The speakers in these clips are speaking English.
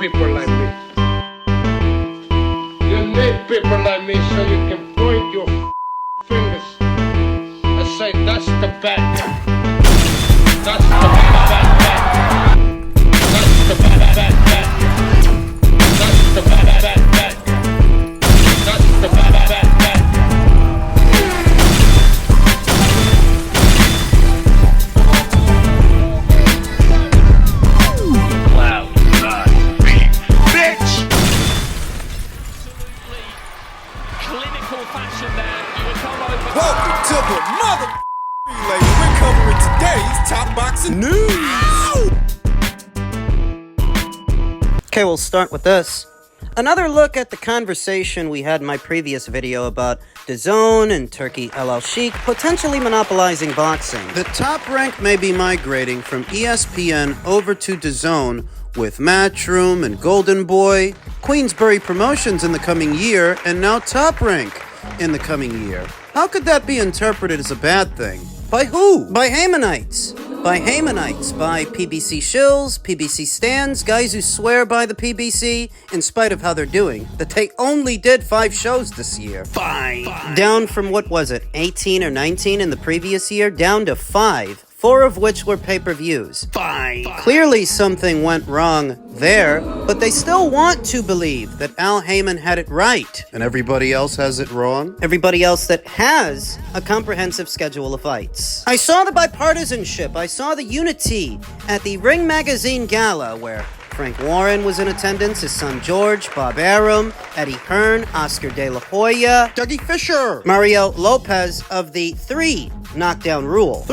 people like me. You need people like me so you can point your fingers and say, that's the bad guy. That's the bad guy. That's the bad guy. That's the bad guy. That's the bad guy. Welcome to the mother relay. We're covering today's top boxing news. Okay, we'll start with this. Another look at the conversation we had in my previous video about DAZN and Turki El Sheikh potentially monopolizing boxing. The Top Rank may be migrating from ESPN over to DAZN with Matchroom and Golden Boy, Queensberry Promotions in the coming year, and now Top Rank in the coming year. How could that be interpreted as a bad thing? By who? By Haymanites. By Haymanites. By PBC shills, PBC stands, guys who swear by the PBC in spite of how they're doing. That they only did 5 shows this year. Fine. Down from, what was it, 18 or 19 in the previous year? Down to 5. 4 of which were pay-per-views. Fine. Clearly something went wrong there, but they still want to believe that Al Haymon had it right. And everybody else has it wrong? Everybody else that has a comprehensive schedule of fights. I saw the bipartisanship, I saw the unity at the Ring Magazine Gala where Frank Warren was in attendance, his son George, Bob Arum, Eddie Hearn, Oscar De La Hoya, Dougie Fisher, Mario Lopez of the 3 Knockdown Rule.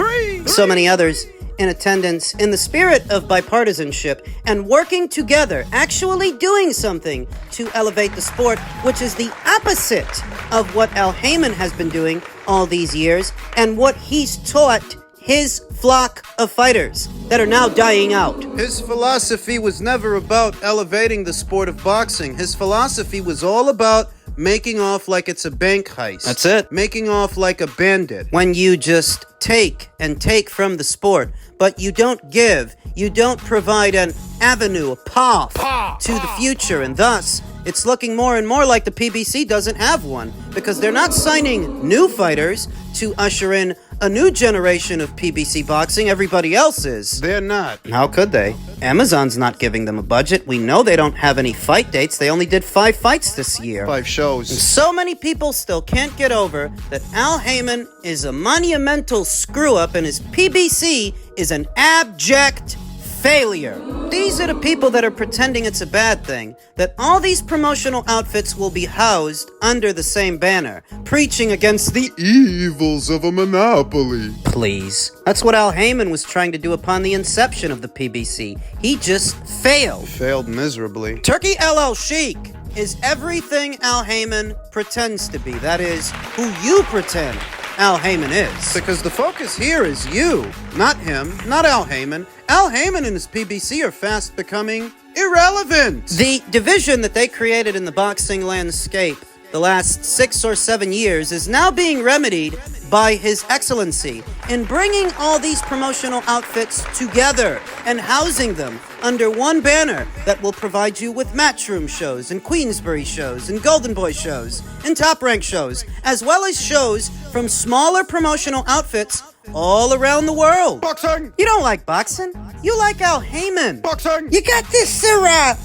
So many others in attendance in the spirit of bipartisanship and working together, actually doing something to elevate the sport, which is the opposite of what Al Haymon has been doing all these years and what he's taught his flock of fighters that are now dying out. His philosophy was never about elevating the sport of boxing. His philosophy was all about making off like it's a bank heist. That's it. Making off like a bandit. When you just take and take from the sport, but you don't give, you don't provide an avenue, a path to the future, and thus it's looking more and more like the PBC doesn't have one, because they're not signing new fighters to usher in a new generation of PBC boxing. Everybody else is. They're not. How could they? Amazon's not giving them a budget. We know they don't have any fight dates. They only did 5 fights this year. 5 shows. And so many people still can't get over that Al Haymon is a monumental screw-up and his PBC is an abject failure. These are the people that are pretending it's a bad thing, that all these promotional outfits will be housed under the same banner, preaching against the evils of a monopoly. Please. That's what Al Haymon was trying to do upon the inception of the PBC. He just failed. Failed miserably. Turki El Sheikh is everything Al Haymon pretends to be. That is, who you pretend Al Haymon is. Because the focus here is you, not him, not Al Haymon. Al Haymon and his PBC are fast becoming irrelevant. The division that they created in the boxing landscape the last 6 or 7 years is now being remedied by His Excellency in bringing all these promotional outfits together and housing them under one banner that will provide you with Matchroom shows and Queensberry shows and Golden Boy shows and Top Rank shows, as well as shows from smaller promotional outfits all around the world. Boxing! You don't like boxing? You like Al Haymon. Boxing! You got this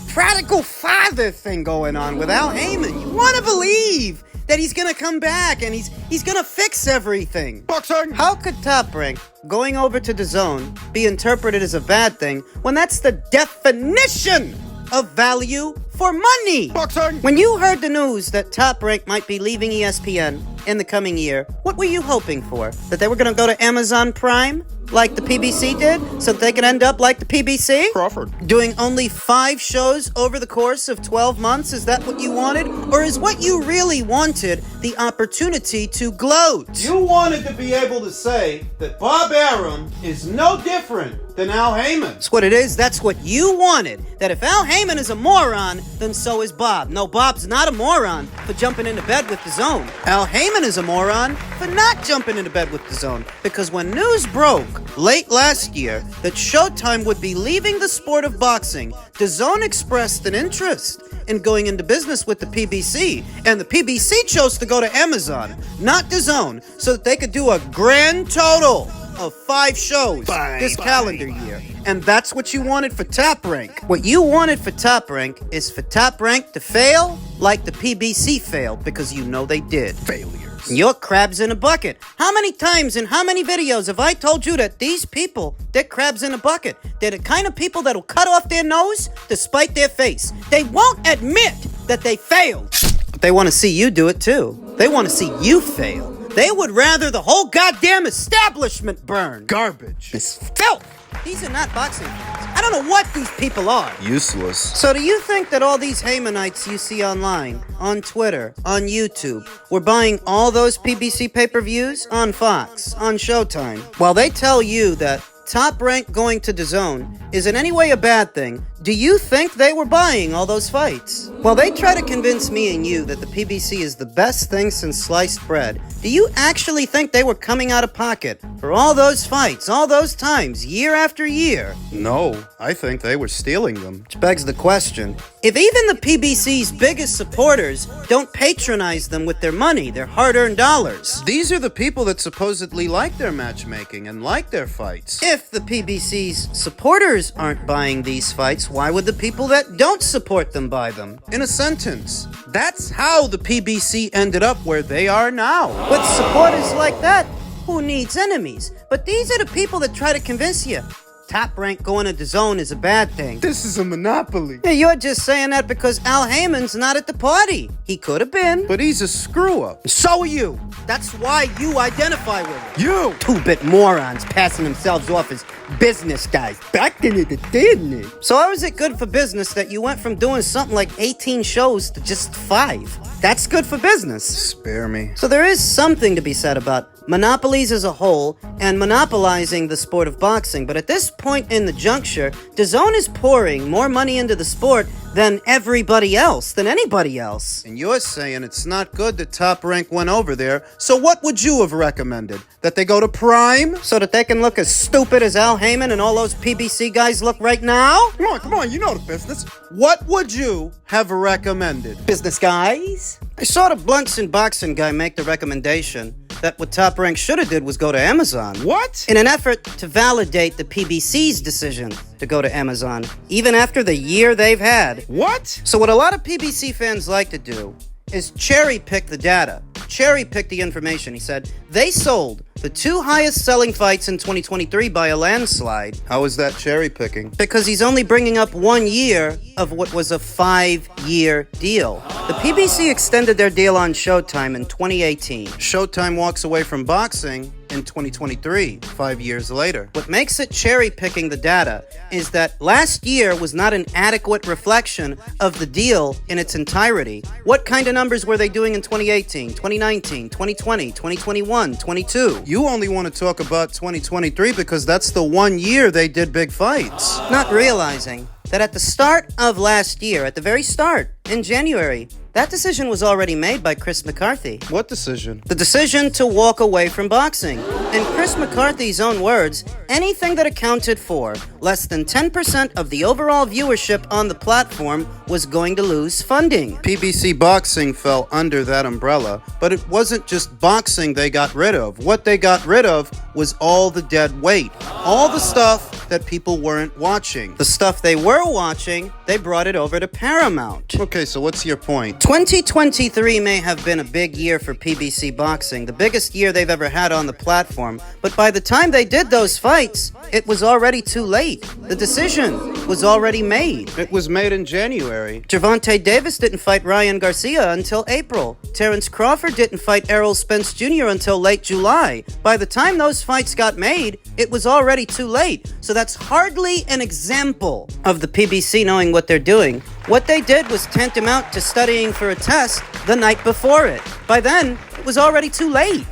prodigal father thing going on with Al Haymon. You want to believe that he's gonna come back and he's gonna fix everything. Boxing! How could Top Rank going over to DAZN be interpreted as a bad thing when that's the definition of value for money? Boxing! When you heard the news that Top Rank might be leaving ESPN in the coming year, what were you hoping for? That they were gonna go to Amazon Prime? Like the PBC did, so that they could end up like the PBC? Crawford. Doing only 5 shows over the course of 12 months? Is that what you wanted? Or is what you really wanted the opportunity to gloat? You wanted to be able to say that Bob Arum is no different than Al Haymon. That's what it is. That's what you wanted. That if Al Haymon is a moron, then so is Bob. No, Bob's not a moron for jumping into bed with DAZN. Al Haymon is a moron for not jumping into bed with DAZN. Because when news broke Late last year, that Showtime would be leaving the sport of boxing, DAZN expressed an interest in going into business with the PBC, and the PBC chose to go to Amazon, not DAZN, so that they could do a grand total of 5 shows this calendar year. And that's what you wanted for Top Rank. What you wanted for Top Rank is for Top Rank to fail like the PBC failed, because you know they did. Failures. You're crabs in a bucket. How many times in how many videos have I told you that these people, they're crabs in a bucket? They're the kind of people that'll cut off their nose to spite their face. They won't admit that they failed. But they want to see you do it too. They want to see you fail. They would rather the whole goddamn establishment burn. Garbage. This filth. These are not boxing fans. I don't know what these people are. Useless. So do you think that all these Haymanites you see online, on Twitter, on YouTube, were buying all those PBC pay-per-views on Fox, on Showtime? While they tell you that Top Rank going to DAZN is in any way a bad thing, do you think they were buying all those fights? While they try to convince me and you that the PBC is the best thing since sliced bread, do you actually think they were coming out of pocket for all those fights, all those times, year after year? No, I think they were stealing them. Which begs the question, if even the PBC's biggest supporters don't patronize them with their money, their hard-earned dollars, These are the people that supposedly like their matchmaking and like their fights. if the PBC's supporters aren't buying these fights, why would the people that don't support them buy them? In a sentence, that's how the PBC ended up where they are now. With supporters like that, who needs enemies? But these are the people that try to convince you Top Rank going to DAZN is a bad thing. This is a monopoly. Yeah, you're just saying that because Al Heyman's not at the party. He could have been. But he's a screw-up. So are you. That's why you identify with him. You! Two-bit morons passing themselves off as business guys. Back into the business. So how is it good for business that you went from doing something like 18 shows to just 5? That's good for business. Spare me. So there is something to be said about monopolies as a whole and monopolizing the sport of boxing. But at this point in the juncture, DAZN is pouring more money into the sport than everybody else, than anybody else. And you're saying it's not good that Top Rank went over there, so what would you have recommended? That they go to Prime? So that they can look as stupid as Al Heyman and all those PBC guys look right now? Come on, you know the business. What would you have recommended? Business guys? I saw the Blunts Boxing guy make the recommendation that what Top Rank should have did was go to Amazon. What? In an effort to validate the PBC's decision to go to Amazon, even after the year they've had. What? So what a lot of PBC fans like to do is cherry pick the data, cherry pick the information. He said they sold the 2 highest selling fights in 2023 by a landslide. How is that cherry picking? Because he's only bringing up 1 year of what was a 5-year deal. The PBC extended their deal on Showtime in 2018. Showtime walks away from boxing in 2023, 5 years later. What makes it cherry-picking the data is that last year was not an adequate reflection of the deal in its entirety. What kind of numbers were they doing in 2018, 2019, 2020, 2021, 22? You only want to talk about 2023 because that's the 1 year they did big fights. Not realizing that at the start of last year, at the very start, in January, that decision was already made by Chris McCarthy. What decision? The decision to walk away from boxing. In Chris McCarthy's own words, anything that accounted for less than 10% of the overall viewership on the platform was going to lose funding. PBC Boxing fell under that umbrella, but it wasn't just boxing they got rid of. What they got rid of was all the dead weight. All the stuff that people weren't watching. The stuff they were watching, they brought it over to Paramount. Okay, so what's your point? 2023 may have been a big year for PBC Boxing, the biggest year they've ever had on the platform, but by the time they did those fights, it was already too late. The decision was already made. It was made in January. Gervonta Davis didn't fight Ryan Garcia until April. Terrence Crawford didn't fight Errol Spence Jr. until late July. By the time those fights got made, it was already too late. So that's hardly an example of the PBC knowing what they're doing. What they did was tantamount to studying for a test the night before it. By then, it was already too late.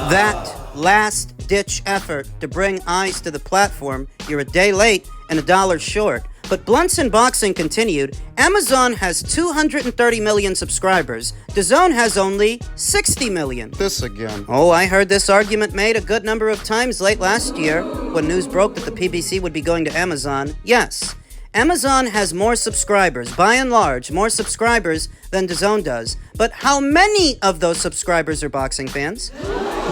That last-ditch effort to bring eyes to the platform, you're a day late and $1 short. But Blunts in Boxing continued, Amazon has 230 million subscribers. DAZN has only 60 million. This again. Oh, I heard this argument made a good number of times late last year when news broke that the PBC would be going to Amazon. Yes, Amazon has more subscribers, by and large, more subscribers than DAZN does. But how many of those subscribers are boxing fans?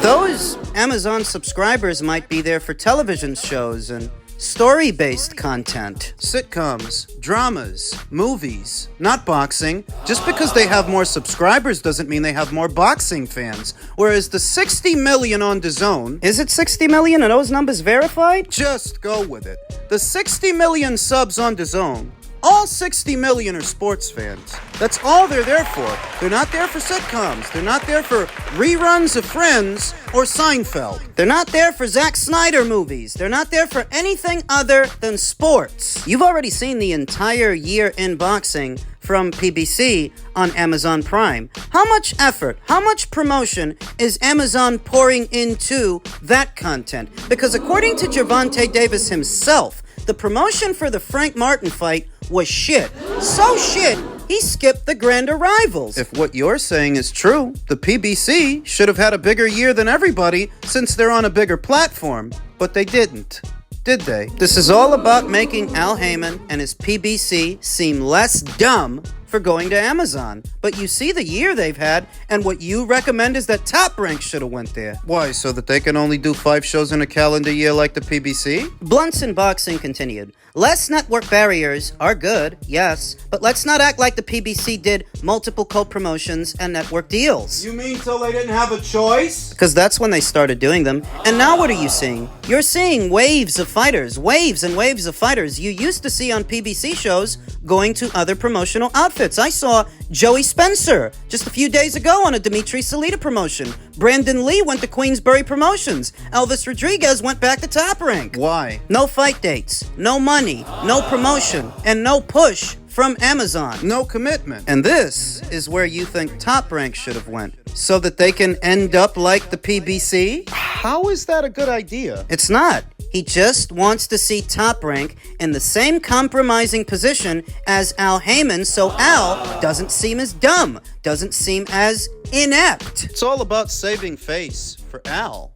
Those Amazon subscribers might be there for television shows and story-based content. Sitcoms, dramas, movies, not boxing. Just because they have more subscribers doesn't mean they have more boxing fans. Whereas the 60 million on DAZN... Is it 60 million? Are those numbers verified? Just go with it. The 60 million subs on DAZN, all 60 million are sports fans. That's all they're there for. They're not there for sitcoms. They're not there for reruns of Friends or Seinfeld. They're not there for Zack Snyder movies. They're not there for anything other than sports. You've already seen the entire year in boxing from PBC on Amazon Prime. How much effort, how much promotion is Amazon pouring into that content? Because according to Gervonta Davis himself, the promotion for the Frank Martin fight was shit. So shit, he skipped the grand arrivals. If what you're saying is true, the PBC should have had a bigger year than everybody since they're on a bigger platform. But they didn't. Did they? This is all about making Al Heyman and his PBC seem less dumb for going to Amazon. But you see the year they've had, and what you recommend is that Top Rank should have went there. Why, so that they can only do 5 shows in a calendar year like the PBC? Blunts in Boxing continued. Less network barriers are good, yes, but let's not act like the PBC did multiple co-promotions and network deals. You mean so they didn't have a choice? Because that's when they started doing them. And now what are you seeing? You're seeing waves of fighters, waves and waves of fighters you used to see on PBC shows going to other promotional outfits. I saw Joey Spencer just a few days ago on a Dimitri Salita promotion. Brandon Lee went to Queensbury Promotions. Elvis Rodriguez went back to Top Rank. Why? No fight dates, no money, no promotion, and no push from Amazon. No commitment. And this is where you think Top Rank should have went, so that they can end up like the PBC? How is that a good idea? It's not. He just wants to see Top Rank in the same compromising position as Al Heyman, so Al doesn't seem as dumb, doesn't seem as inept. It's all about saving face for Al.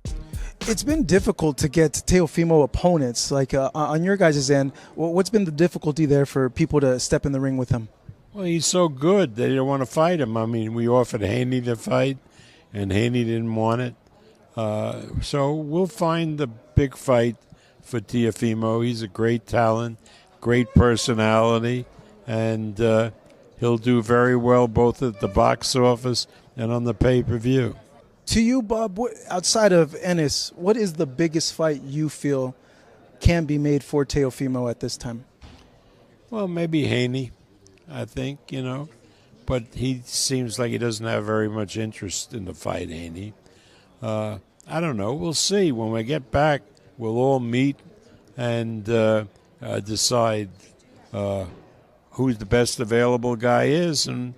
It's been difficult to get Teofimo opponents. Like on your guys' end, what's been the difficulty there for people to step in the ring with him? Well, he's so good they didn't want to fight him. I mean, we offered Haney to fight, and Haney didn't want it. So we'll find the big fight for Teofimo. He's a great talent, great personality, and he'll do very well both at the box office and on the pay-per-view. To you, Bob, outside of Ennis, what is the biggest fight you feel can be made for Teofimo at this time? Well, maybe Haney, I think, but he seems like he doesn't have very much interest in the fight, Haney. I don't know. We'll see. When we get back, we'll all meet and decide who the best available guy is, and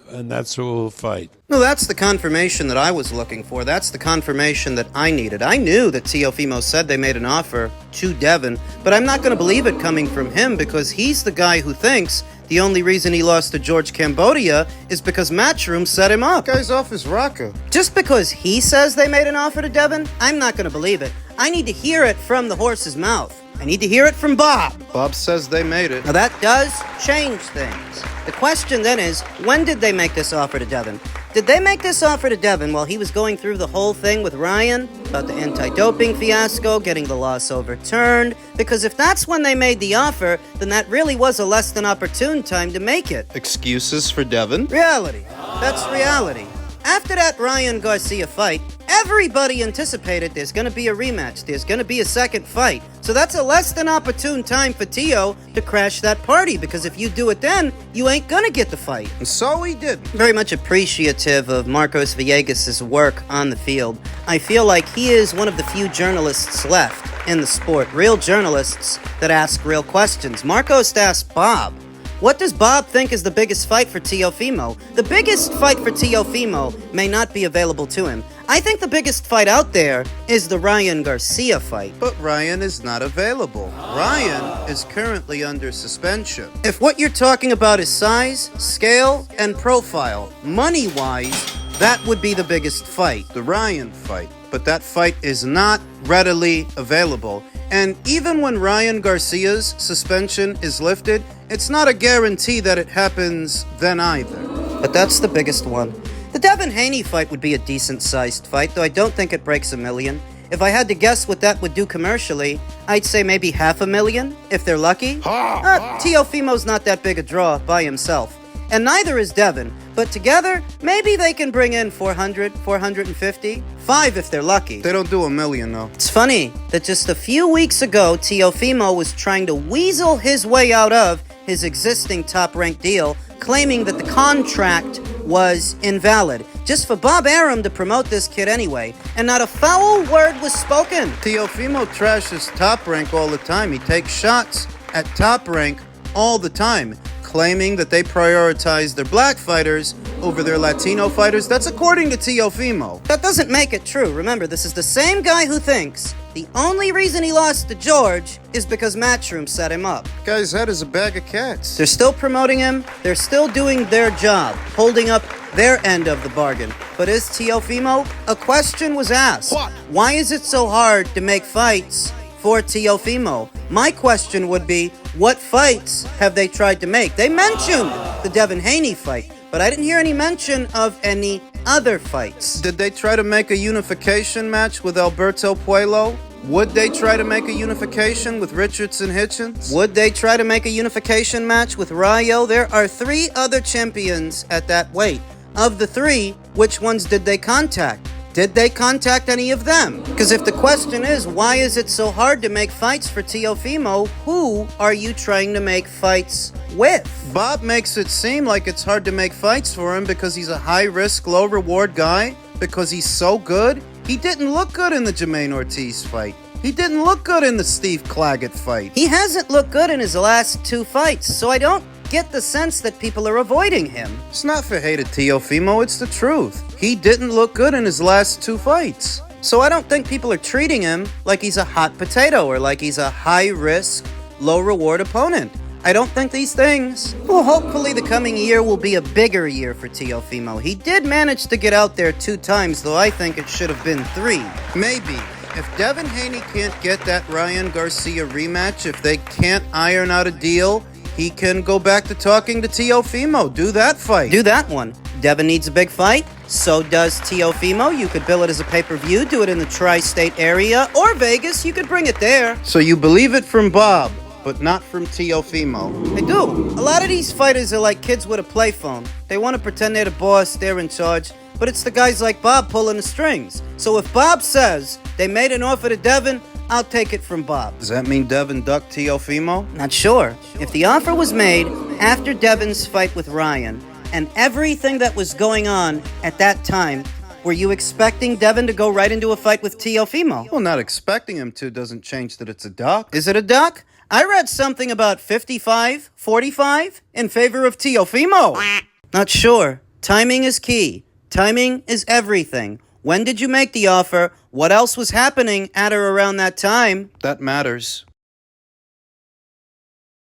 that's who will fight. No, that's the confirmation that I was looking for. That's the confirmation that I needed. I knew that Teofimo said they made an offer to Devin, but I'm not going to believe it coming from him because he's the guy who thinks the only reason he lost to George Cambodia is because Matchroom set him up. Guy's off his rocker. Just because he says they made an offer to Devin, I'm not going to believe it. I need to hear it from the horse's mouth. I need to hear it from Bob. Bob says they made it. Now that does change things. The question then is, when did they make this offer to Devin? Did they make this offer to Devin while he was going through the whole thing with Ryan about the anti-doping fiasco, getting the loss overturned? Because if that's when they made the offer, then that really was a less than opportune time to make it. Excuses for Devin? Reality. That's reality. After that Ryan Garcia fight, everybody anticipated there's going to be a rematch. There's going to be a second fight. So that's a less than opportune time for Teo to crash that party, because if you do it then, you ain't going to get the fight. And so he didn't. Very much appreciative of Marcos Villegas' work on the field. I feel like he is one of the few journalists left in the sport, real journalists that ask real questions. Marcos asked Bob, what does Bob think is the biggest fight for Teofimo? The biggest fight for Teofimo may not be available to him. I think the biggest fight out there is the Ryan Garcia fight. But Ryan is not available. Ryan is currently under suspension. If what you're talking about is size, scale, and profile, money-wise, that would be the biggest fight, the Ryan fight. But that fight is not readily available. And even when Ryan Garcia's suspension is lifted, it's not a guarantee that it happens then either. But that's the biggest one. The Devin Haney fight would be a decent-sized fight, though I don't think it breaks $1 million. If I had to guess what that would do commercially, I'd say maybe $500,000, if they're lucky. Teofimo's not that big a draw by himself. And neither is Devin, but together, maybe they can bring in 400, 450, 5 if they're lucky. They don't do $1 million, though. It's funny that just a few weeks ago, Teofimo was trying to weasel his way out of his existing top-ranked deal, claiming that the contract was invalid, just for Bob Arum to promote this kid anyway, and not a foul word was spoken. Teofimo trashes Top Rank all the time. He takes shots at Top Rank all the time, claiming that they prioritize their black fighters over their Latino fighters. That's according to Teofimo. That doesn't make it true. Remember, this is the same guy who thinks the only reason he lost to George is because Matchroom set him up. Guy's head is a bag of cats. They're still promoting him. They're still doing their job, holding up their end of the bargain. But is Teofimo? A question was asked. What? Why is it so hard to make fights for Teofimo? My question would be, what fights have they tried to make? They mentioned the Devin Haney fight, but I didn't hear any mention of any other fights. Did they try to make a unification match with Alberto Puello? Would they try to make a unification with Richardson Hitchens? Would they try to make a unification match with Rayo? There are 3 other champions at that weight. Of the 3, which ones did they contact? Did they contact any of them? Because if the question is, why is it so hard to make fights for Teofimo, who are you trying to make fights with? Bob makes it seem like it's hard to make fights for him because he's a high-risk, low-reward guy, because he's so good. He didn't look good in the Jermaine Ortiz fight. He didn't look good in the Steve Claggett fight. He hasn't looked good in his last 2 fights, so I don't get the sense that people are avoiding him. It's not for hate of Teofimo, it's the truth. He didn't look good in his last 2 fights. So I don't think people are treating him like he's a hot potato or like he's a high-risk, low-reward opponent. I don't think these things. Well, hopefully the coming year will be a bigger year for Teofimo. He did manage to get out there 2 times, though I think it should have been 3. Maybe. If Devin Haney can't get that Ryan Garcia rematch, if they can't iron out a deal, he can go back to talking to Teofimo. Do that fight. Do that one. Devin needs a big fight. So does Teofimo. You could bill it as a pay-per-view, do it in the tri-state area, or Vegas. You could bring it there. So you believe it from Bob, but not from Teofimo. I do. A lot of these fighters are like kids with a play phone. They want to pretend they're the boss, they're in charge, but it's the guys like Bob pulling the strings. So if Bob says they made an offer to Devin, I'll take it from Bob. Does that mean Devin ducked Teofimo? Not sure. If the offer was made after Devin's fight with Ryan and everything that was going on at that time, were you expecting Devin to go right into a fight with Teofimo? Well, not expecting him to doesn't change that it's a duck. Is it a duck? I read something about 55-45 in favor of Teofimo. Not sure. Timing is key. Timing is everything. When did you make the offer? What else was happening at or around that time? That matters.